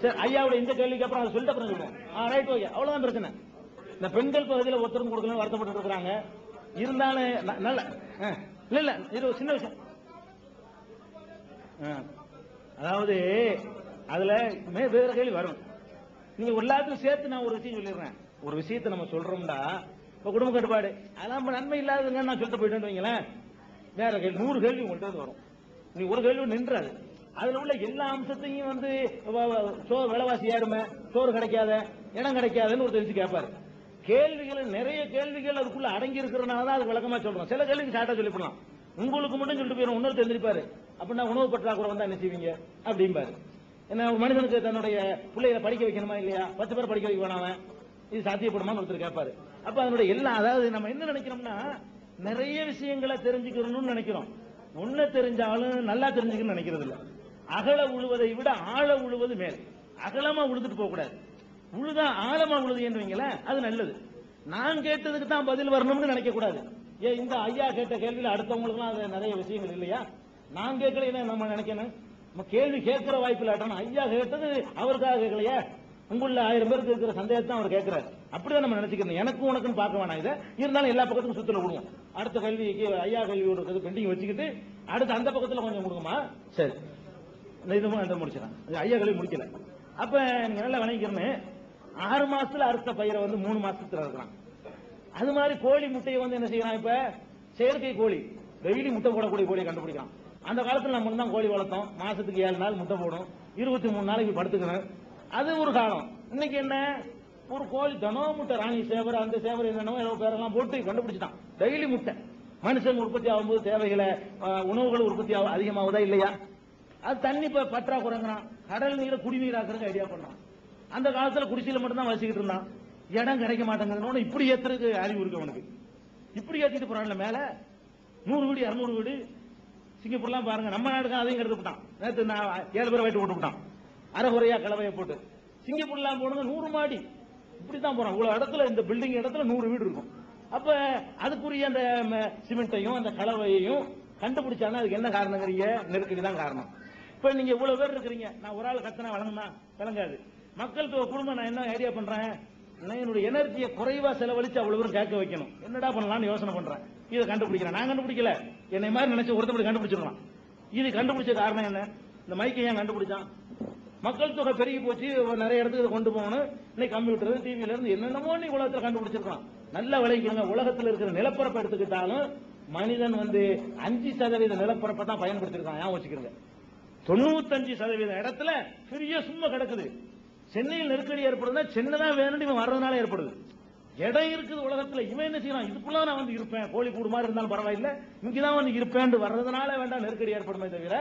சரி, ஐயாவோட இந்த கேள்விக்கு அப்புறம் அதை சொல்லிட்டு அப்புறம் சொல்லுவோம். ரைட், ஓகே, அவ்வளவுதான் பிரச்சனை. இந்த பெண்கள் பகுதியில் ஒருத்தரும் கொடுக்கணும் வருத்தப்பட்டு இருக்கிறாங்க. இருந்தாலும் நல்ல இல்ல இல்ல, இது ஒரு சின்ன விஷயம். அதாவது அதுல வேற கேள்வி வரும். நீங்க எல்லாத்தையும் சேர்த்து நான் ஒரு விஷயம் சொல்லிடுறேன். ஒரு விஷயத்தை நம்ம சொல்றோம்டா, இப்ப குடும்ப கட்டுப்பாடு அதெல்லாம் நன்மை இல்லாததுங்க நான் சொல்லிட்டு போயிட்டு வைங்களேன், வேற கேள்வி 100 கேள்வி உங்கள்கிட்ட வரும். நீ ஒரு கேள்வி நின்றாது. அதுல உள்ள எல்லா அம்சத்தையும் வந்து விலைவாசி ஏறுமை, சோறு கிடைக்காத, இடம் கிடைக்காதுன்னு ஒரு தெரிஞ்சு கேட்பாரு. கேள்விகள் நிறைய கேள்விகள் அதுக்குள்ள அடங்கி இருக்கிறனால தான் அது விளக்கமா சொல்றோம். சில கேள்விக்கு ஷார்ட்டா சொல்லிவிடலாம். உங்களுக்கு மட்டும் சொல்லிட்டு போயிடும், இன்னொரு தெரிஞ்சிருப்பாரு. அப்படின்னா உணவு பற்றாக்குறை வந்தா என்ன செய்வீங்க அப்படிம்பாரு. என்ன மனிதனுக்கு தன்னுடைய பிள்ளைகளை படிக்க வைக்கணுமா இல்லையா, 10 பேர் படிக்க வைக்க வேணாம், இது சாத்தியப்படுமான்னு ஒருத்தர் கேட்பாரு. அப்ப அதனுடைய எல்லாம், அதாவது நம்ம என்ன நினைக்கிறோம்னா நிறைய விஷயங்களை தெரிஞ்சுக்கணும்னு நினைக்கிறோம். ஒன்ன தெரிஞ்சாலும் நல்லா தெரிஞ்சுக்கணும்னு நினைக்கிறது இல்ல. அகல உழுவதை விட ஆழ உழுவது மேல். அகலமா உழுதுட்டு போக கூடாது, உழுதா ஆழமா உழுது என்றுவீங்கள, அது நல்லது. நான் கேட்டதுக்கு தான் பதில் வரணும்னு நினைக்க கூடாது. ஏன் இந்த ஐயா கேட்ட கேள்வியில அடுத்தவங்களுக்குலாம் அது நிறைய விஷயங்கள் இல்லையா? நான் கேட்கல என்ன நம்ம நினைக்கணும், நம்ம கேள்வி கேட்கிற வாய்ப்பு இல்லாட்டணும். ஐயா கேட்டது அவருக்காக கேட்கலையா, உங்கள 1000 பேருக்கு இருக்கிற சந்தேகத்தை அவர் கேட்கிறார். அப்படிதான் நம்ம நினைச்சுக்கணும். எனக்கும் உனக்குன்னு பார்க்க வேணாம். இதை இருந்தாலும் எல்லா பக்கத்துக்கும் சுத்தல விடுவோம். அடுத்த கல்விக்கு ஐயா கல்வியோட பெண்டிங் வச்சுக்கிட்டு அடுத்து அந்த பக்கத்துல கொஞ்சம் கொடுக்குமா. சரி, இதுவும் அந்த முடிச்சிடலாம். ஐயா கல்வி முடிக்கல. அப்ப நீங்க நல்லா விளங்கிக்கிறேன்னு 6 மாசத்துல அறுத்த பயிரை வந்து 3 மாசத்துல இருக்கிறான். அது மாதிரி கோழி முட்டையை வந்து என்ன செய்யறான், இப்ப செயற்கை கோழி டெய்லி முட்டை போடக்கூடிய கோழியை கண்டுபிடிக்கிறான். அந்த காலத்துல நம்ம தான் கோழி வளர்த்தோம், மாசத்துக்கு 7 நாள் முட்டை போடும், 23 நாளைக்கு படுத்துக்கணும். அது ஒரு காலம். இன்னைக்கு என்ன, ஒரு கோழி தினம் முட்டை, ராணி சேவர் அந்த சேவர் என்னென்னவோ பேரெல்லாம் போட்டு கண்டுபிடிச்சிட்டான். டெய்லி முட்டை. மனுஷன் உற்பத்தி ஆகும்போது தேவைகளை உணவுகள் உற்பத்தி அதிகமாகுதா இல்லையா? அது தண்ணி பற்றாக்குறைங்கிறான், கடல் நீரை குடிநீர் ஆக்குறதுக்கு ஐடியா பண்றான். அந்த காலத்துல குடிசையில மட்டும் தான் வச்சுக்கிட்டு இருந்தான். இடம் கிடைக்க மாட்டேங்குது, இப்படி ஏத்துறதுக்கு அறிவு இருக்கு அவனுக்கு. இப்படி ஏத்திட்டு போறான்ல மேல 100 வீடு 200 வீடு. சிங்கப்பூர்லாம் பாருங்க, நம்ம நாடுக்கு அதையும் எடுத்து விட்டான். நேற்று நான் 7 பேரை வயிற்று போட்டு விட்டான், அரைகுறையா கலவையை போட்டு. சிங்கப்பூர்லாம் போடுங்க 100 மாடி, இப்படித்தான் போறான். இவ்வளவு இடத்துல, இந்த பில்டிங் இடத்துல 100 வீடு இருக்கும். அப்ப அதுக்குரிய அந்த சிமெண்ட்டையும் அந்த கலவையையும் கண்டுபிடிச்சானா அதுக்கு என்ன காரணங்கிறீங்க, நெருக்கடி தான் காரணம். இப்ப நீங்க இவ்வளவு பேர் இருக்கிறீங்க, நான் ஒரு ஆள் கத்தனா வழங்குமா விளங்காது. மக்கள் குடும்பம் நான் என்ன ஐடியா பண்றேன், என்னுடைய எனர்ஜியை குறைவா செலவழிச்சு அவ்வளவு பேரும் கேட்க வைக்கணும், என்னடா பண்ணலாம்னு யோசனை பண்றேன். இதை கண்டுபிடிக்கிறேன். நான் கண்டுபிடிக்கல, என்னை மாதிரி நினைச்சு ஒருத்தப்படி கண்டுபிடிச்சிடலாம். இது கண்டுபிடிச்ச காரணம் என்ன, இந்த மைக்கை ஏன் கண்டுபிடிச்சான்? மக்கள் தொகை பெருகி போச்சு, நிறைய இடத்துக்கு கொண்டு போகணும். இன்னைக்கு கம்ப்யூட்டர் டிவில இருந்து என்னென்னமோ நீ உலகத்தில் கண்டுபிடிச்சிருக்கான். நல்ல விளைவிக்கணுங்க. உலகத்தில் இருக்கிற நிலப்பரப்பை எடுத்துக்கிட்டாலும் மனிதன் வந்து 5% நிலப்பரப்பை தான் பயன்படுத்திருக்கான். ஞாபகம் வச்சுக்கிறீங்க. 95% இடத்துல பெரிய சும்மா கிடக்குது. சென்னையில் நெருக்கடி ஏற்படுதுன்னா சென்னை தான் வேணும் இவன் வர்றதுனால ஏற்படுது. இடம் இருக்குது உலகத்துல, இவன் என்ன செய்யறான், இதுக்குள்ள நான் வந்து இருப்பேன், கோழி கூடு மாதிரி இருந்தாலும் பரவாயில்ல, இங்கதான் வந்து இருப்பேன் வர்றதுனால வேண்டாம் நெருக்கடி ஏற்படுமே தவிர,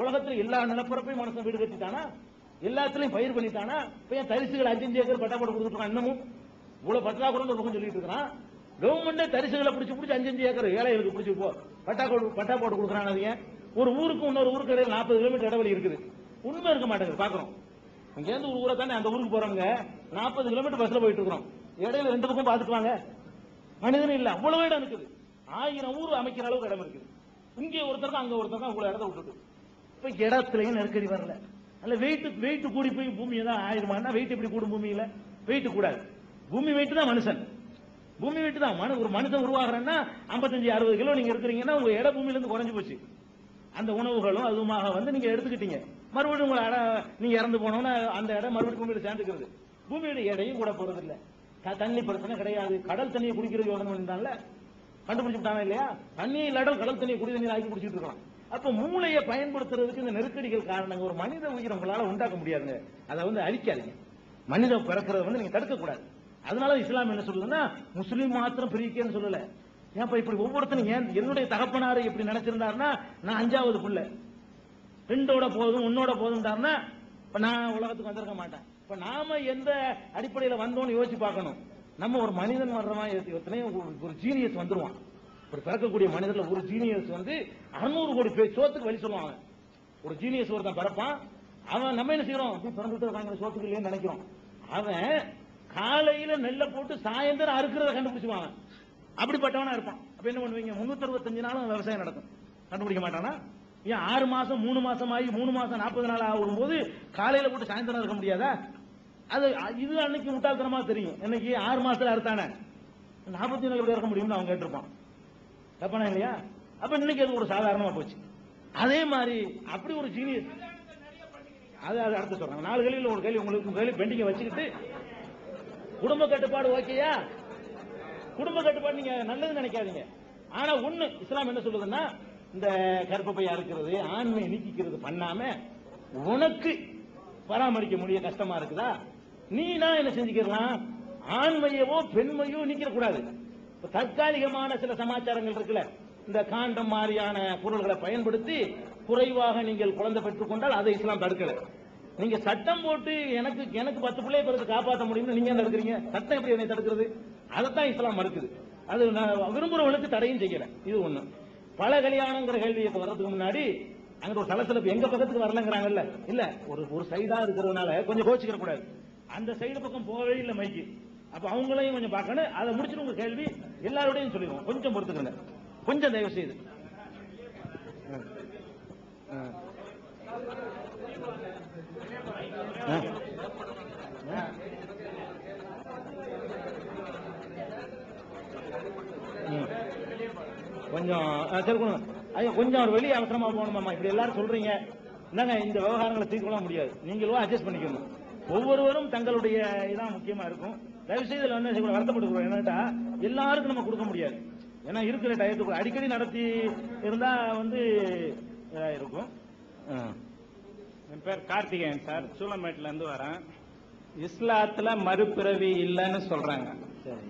உலகத்துல எல்லா நிலப்பரப்பையும் மனுஷன் வீடு கட்டிட்டானா, எல்லாத்திலையும் பயிர் பண்ணிட்டானா, இப்ப தரிசுகள் 5 ஏக்கர் பட்டாப்பாடு கொடுத்துட்டு இன்னமும் இவ்வளவு பற்றாக்குறை சொல்லிட்டு இருக்கிறான். கவர்மெண்டே தரிசுகளை பிடிச்சு 5 ஏக்கர் ஏழைகளுக்கு பிடிச்சி பட்டாப்பாடு கொடுக்குறான். அது ஏன், ஒரு ஊருக்கு இன்னொரு ஊருக்கு இடையில 40 கிலோமீட்டர் இடைவெளி இருக்குது. உண்மை இருக்க மாட்டேங்குது. பாக்குறோம், இங்க இருந்து ஒரு ஊரை தானே அந்த ஊருக்கு போறவங்க 40 கிலோமீட்டர் பஸ்ல போயிட்டு இருக்கிறோம். இடையில 2 பக்கம் பாத்துக்குவாங்க, மனிதன் இல்ல. அவ்வளவு இடம் இருக்குது, 1000 ஊர் அமைக்கிற அளவுக்கு இடம் இருக்குது. இங்கே ஒருத்தருக்கும் அங்க ஒருத்தருக்கும் அவ்வளவு இடத்த விட்டுட்டு, இப்ப இடத்துலயும் நெருக்கடி வரல. அல்ல வெயிட் கூடி போய் பூமியை தான் ஆயிரமானா, வெயிட் எப்படி கூடும் பூமியில? வெயிட் கூடாது. பூமி வெயிட் தான் மனுஷன், பூமி வெயிட் தான். ஒரு மனுஷன் உருவாகிறன்னா 55-60 கிலோ நீங்க இருக்கிறீங்கன்னா உங்க இட பூமியில இருந்து குறைஞ்சு போச்சு. அந்த உணவுகளும் அதுமாக வந்து நீங்க எடுத்துக்கிட்டீங்க, மறுபடியும் உங்களை நீங்க இறந்து போனோம்னா அந்த இடம் மறுபடியும் பூமியில சேர்ந்துக்கிறது. பூமியோட எடையும் கூட போறது இல்ல. தண்ணி பிரச்சனை கிடையாது. கடல் தண்ணியை குடிக்கிறது யோசனை பண்ணிட்டான்ல, கண்டுபிடிச்சுட்டாங்க இல்லையா? தண்ணியை இல்லாத கடல் தண்ணியை குடி தண்ணீர் ஆக்கி குடிச்சிட்டு இருக்கலாம். அப்ப மூளையை பயன்படுத்துறதுக்கு இந்த நெருக்கடிகள் காரணங்க. ஒரு மனித உயிரை உங்களால உண்டாக்க முடியாதுங்க, அதை வந்து அழிக்காதீங்க. மனித பிறக்கிறத வந்து நீங்க தடுக்க கூடாது. அதனால இஸ்லாம் என்ன சொல்லுதுன்னா, முஸ்லீம் மாத்திரம் பிரிக்கன்னு சொல்லல. ஏன் இப்படி ஒவ்வொருத்தரும், ஏன் என்னுடைய தகப்பனாரு எப்படி நினைச்சிருந்தாருன்னா, நான் 5வது புள்ள 2ஓட போதும் 1ஓட போதும்டாருன்னா இப்ப நான் உலகத்துக்கு வந்திருக்க மாட்டேன். இப்ப நாம எந்த அடிப்படையில் வந்தோம்னு யோசிச்சு பார்க்கணும். நம்ம ஒரு மனிதன் வர்றவன் எத்தனையோ ஒரு ஜீனியஸ் வந்துருவான். ஒரு பிறக்கக்கூடிய மனிதர்ல ஒரு ஜீனியஸ் வந்து 600 கோடி பேர் சோத்துக்கு வழி சொல்லுவாங்க. ஒரு ஜீனியஸ் ஒருத்தன் பிறப்பான், அவன் நம்ம என்ன செய்யறோம், பிறந்துட்டு இருக்காங்க சோத்துக்கு இல்லைன்னு நினைக்கிறோம். அவன் காலையில நெல்லை போட்டு சாயந்தரம் அறுக்கிறத கண்டுபிடிச்சுவாங்க. அப்படிப்பட்டவனா இருப்பான். அப்ப என்ன பண்ணுவீங்க, 365 நாளும் விவசாயம் நடக்கும். கண்டுபிடிக்க மாட்டானா? ஏன் 6 மாசம் 3 மாசம் ஆகி 3 மாசம் 40 நாள் ஆகும்போது காலையில போட்டு சாயந்தரம் இருக்க முடியாதா? அது இது அன்னைக்கு முட்டாள்தனமா தெரியும். இன்னைக்கு 6 மாசத்துல அறுத்தானே 40 நாள் இருக்க முடியும்னு அவன் கேட்டிருப்பான். தப்பானா இல்லையா? அப்ப இன்னைக்கு அது ஒரு சாதாரணமா போச்சு. அதே மாதிரி அப்படி ஒரு ஜீனியஸ். அது அடுத்து சொல்றாங்க. 4 கேள்வியில் ஒரு கேள்வி உங்களுக்கு கேள்வி பெண்டிங்க வச்சுக்கிட்டு குடும்ப கட்டுப்பாடு ஓகேயா? குடும்ப கட்டுப்பாடு நீங்க நல்லது நினைக்காதீங்க. ஆனா ஒண்ணு இஸ்லாம் என்ன சொல்லுதுன்னா, இந்த கர்ப்பப்பையா இருக்கிறது ஆண்மை நீக்கிக்கிறது பண்ணாம உனக்கு பராமரிக்க முடிய கஷ்டமா இருக்குதா, நீனா என்ன செஞ்சுக்கலாம், ஆண்மையவோ பெண்மையோ நீக்கிற கூடாது. தற்காலிகமான சில சமாச்சாரங்கள் இருக்குல்ல, இந்த காண்டம் மாதிரியான பொருள்களை பயன்படுத்தி குறைவாக நீங்கள் குழந்தை பெற்றுக் கொண்டால் அதை இஸ்லாம் தடுக்கல. நீங்க சட்டம் போட்டு எனக்கு 10 பிள்ளைய பிறகு காப்பாற்ற முடியும்னு நீங்க என்ன தடுக்கிறீங்க? சட்டம் எப்படி என்னை தடுக்கிறது? அதைத்தான் இஸ்லாம் மறுக்குது. அது விரும்புறவங்களுக்கு தடையும் செய்யல. இது ஒண்ணு. பல கல்யாணங்கிற கேள்வியை வர்றதுக்கு முன்னாடி அங்க ஒரு சலசலப்பு எங்க பக்கத்துக்கு வரலங்கிறாங்கல்ல, இல்ல ஒரு சைடா இருக்கிறதுனால கொஞ்சம் கோச்சிக்கிற கூடாது. அந்த சைடு பக்கம் போகவே இல்லை மைக்கு. அப்ப அவங்களையும் கொஞ்சம் பார்க்கணும். அதை முடிச்சுட்டு உங்க கேள்வி எல்லாரோடையும் சொல்லிடுவோம். கொஞ்சம் பொறுத்துக்கங்க, கொஞ்சம் தயவு செய்து. கொஞ்சம் சரி கொடுங்க ஐயா, கொஞ்சம் ஒரு வெளியே அவசரமா போகணுமாமா. இப்படி எல்லாரும் சொல்றீங்க, என்னங்க இந்த விவகாரங்களை தீர்க்கலாம் முடியாது. நீங்களும் அட்ஜஸ்ட் பண்ணிக்கணும். ஒவ்வொருவரும் தங்களுடைய இதான் முக்கியமா இருக்கும். தயவு செய்து என்ன வருத்தப்பட்டு என்னட்டா எல்லாருக்கும் நம்ம கொடுக்க முடியாது. ஏன்னா இருக்கிற டயத்துக்கு அடிக்கடி நடத்தி இருந்தா இருக்கும். என் பேர் கார்த்திகேயன் சார், சூளமேட்ல இருந்து வரேன். இஸ்லாத்துல மறுபிறவி இல்லைன்னு சொல்றாங்க. சரி,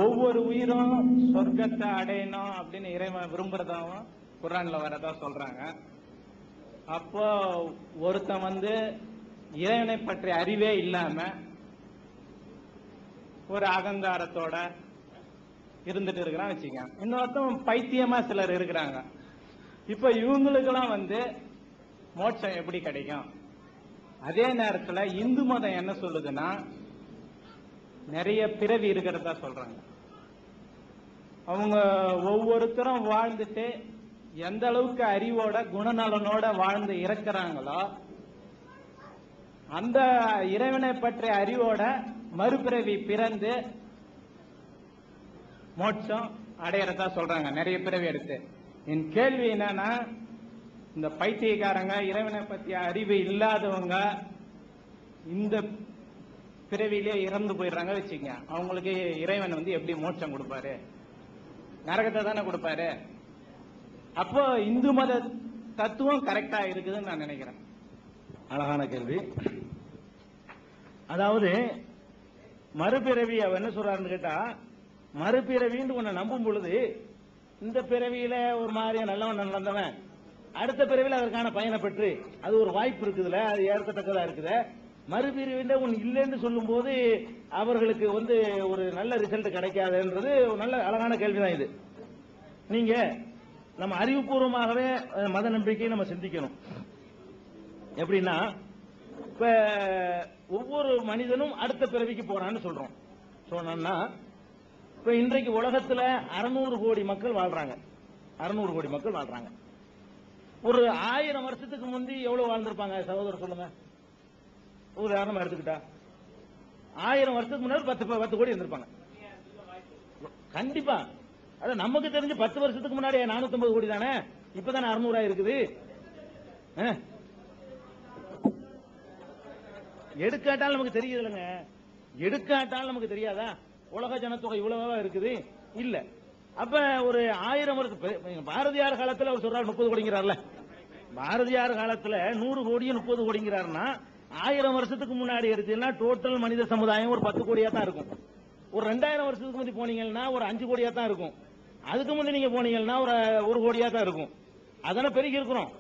ஒவ்வொரு உயிரும் சொர்க்கத்தை அடையணும் அப்படின்னு இறைவன் விரும்புறதாவும் குர்ஆன்ல வரதா சொல்றாங்க. அப்போ ஒருத்தன் இறைவனை பற்றிய அறிவே இல்லாம ஒரு அகங்காரத்தோட இருந்துட்டு இருக்கிறான் வச்சுக்க. இன்னொருத்தன் பைத்தியமா சிலர் இருக்கிறாங்க. இப்ப இவங்களுக்கெல்லாம் மோட்சம் எப்படி கிடைக்கும்? அதே நேரத்துல இந்து மதம் என்ன சொல்லுதுன்னா, நிறைய பிறவி இருக்கிறதா சொல்றாங்க. அவங்க ஒவ்வொருத்தரும் வாழ்ந்துட்டு எந்த அளவுக்கு அறிவோட குணநலனோட வாழ்ந்து இறக்குறாங்களோ அந்த இறைவனை பற்றிய அறிவோட மறுபிறவி பிறந்து மோட்சம் அடையறதா சொல்றாங்க, நிறைய பிறவி எடுத்து. என் கேள்வி என்னன்னா, இந்த பைத்தியக்காரங்க இறைவனை பற்றிய அறிவு இல்லாதவங்க இந்த பிறவிலே இறந்து போயிடுறாங்க வச்சுக்கங்க. அவங்களுக்கு இறைவன் எப்படி மோட்சம் கொடுப்பாரு? நரகத்தை தானே கொடுப்பாரு. அப்போ இந்து மத தத்துவம் கரெக்டா இருக்குதுன்னு நான் நினைக்கிறேன். அழகான கேள்வி. அதாவது மறுபிறவி அவர் என்ன சொல்றாருன்னு கேட்டா, மறுபிறவின்னு உன்னை நம்பும் பொழுது இந்த பிறவியில ஒரு மாதிரியா நல்லவன் நடந்தவன் அடுத்த பிறவியில் அதற்கான பயனை பெற்று அது ஒரு வாய்ப்பு இருக்குதுல, அது ஏற்கத்தக்கதா இருக்குது. மறுபிரிவில ஒன்று இல்லைன்னு சொல்லும் போது அவர்களுக்கு ஒரு நல்ல ரிசல்ட் கிடைக்காதுன்றது ஒரு நல்ல அழகான கேள்விதான் இது. நீங்க நம்ம அறிவுபூர்வமாகவே மத நம்பிக்கையை நம்ம சிந்திக்கணும். எப்படின்னா, இப்ப ஒவ்வொரு மனிதனும் அடுத்த பிறவிக்கு போறான்னு சொல்றோம். சொன்னா இப்ப இன்றைக்கு உலகத்துல 600 கோடி மக்கள் வாழ்றாங்க. 600 கோடி மக்கள் வாழ்றாங்க. ஒரு 1000 வருஷத்துக்கு முந்தி எவ்வளவு வாழ்ந்திருப்பாங்க சகோதரர் சொல்லுங்க. ஒரு உதாரணமா எடுத்துக்கிட்டா 1000 வருஷத்துக்கு முன்னாடி 10 கோடி இருந்திருப்பாங்க கண்டிப்பா. அது நமக்கு தெரிஞ்சு 10 வருஷத்துக்கு முன்னாடி 450 கோடி தானே, இப்பதானே 600 இருக்குது. எடுக்காட்டாலும் நமக்கு தெரியுது இல்லைங்க, எடுக்காட்டாலும் நமக்கு தெரியாதா உலக ஜனத்தொகை இவ்வளவா இருக்குது? இல்ல. அப்ப ஒரு 1000 வருஷம் பாரதியார் காலத்துல அவர் சொல்றாரு 30 கோடிங்கிறார்ல, பாரதியார் காலத்துல 100 கோடியும் 30 கோடிங்கிறாருன்னா 1000 வருஷத்துக்கு முன்னாடி எடுத்தீங்கன்னா டோட்டல் மனித சமுதாயம் ஒரு 10 கோடியா தான் இருக்கும். ஒரு 2000 வருஷத்துக்கு முந்தி போனீங்கன்னா ஒரு 5 கோடியா தான் இருக்கும். அதுக்கு முந்தி நீங்க போனீங்கன்னா ஒரு 1 கோடியா தான் இருக்கும். அதெல்லாம் பெருகி இருக்கிறோம்.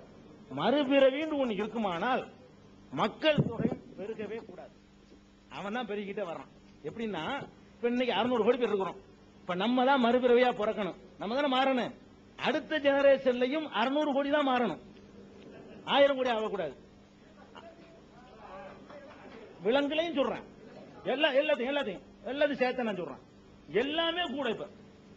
மறுபிறவின்னு ஒண்ணு இருக்குமானால் மக்கள் தொகை பெருகவே கூடாது. அவன் தான் பெருகிட்டே வர்றான். எப்படின்னா, இப்ப இன்னைக்கு 600 கோடி பேர் இருக்கிறோம். இப்ப நம்ம தான் மறுபிறவியா பிறக்கணும், நம்ம தானே மாறணும். அடுத்த ஜெனரேஷன்லயும் 600 கோடி தான் மாறணும், 1000 கோடி ஆகக்கூடாது. விலங்குலையும் சொல்றேன், எல்லாத்தையும் சேர்த்து நான் சொல்றேன். எல்லாமே கூட இப்ப,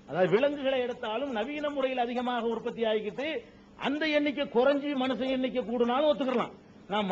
அதாவது விலங்குகளை எடுத்தாலும் நவீன முறையில் அதிகமாக உற்பத்தி ஆகிக்கிட்டு அந்த எண்ணிக்கை குறைஞ்சி மனுஷன் எண்ணிக்கை கூடுனாலும் ஒத்துக்கலாம். நான்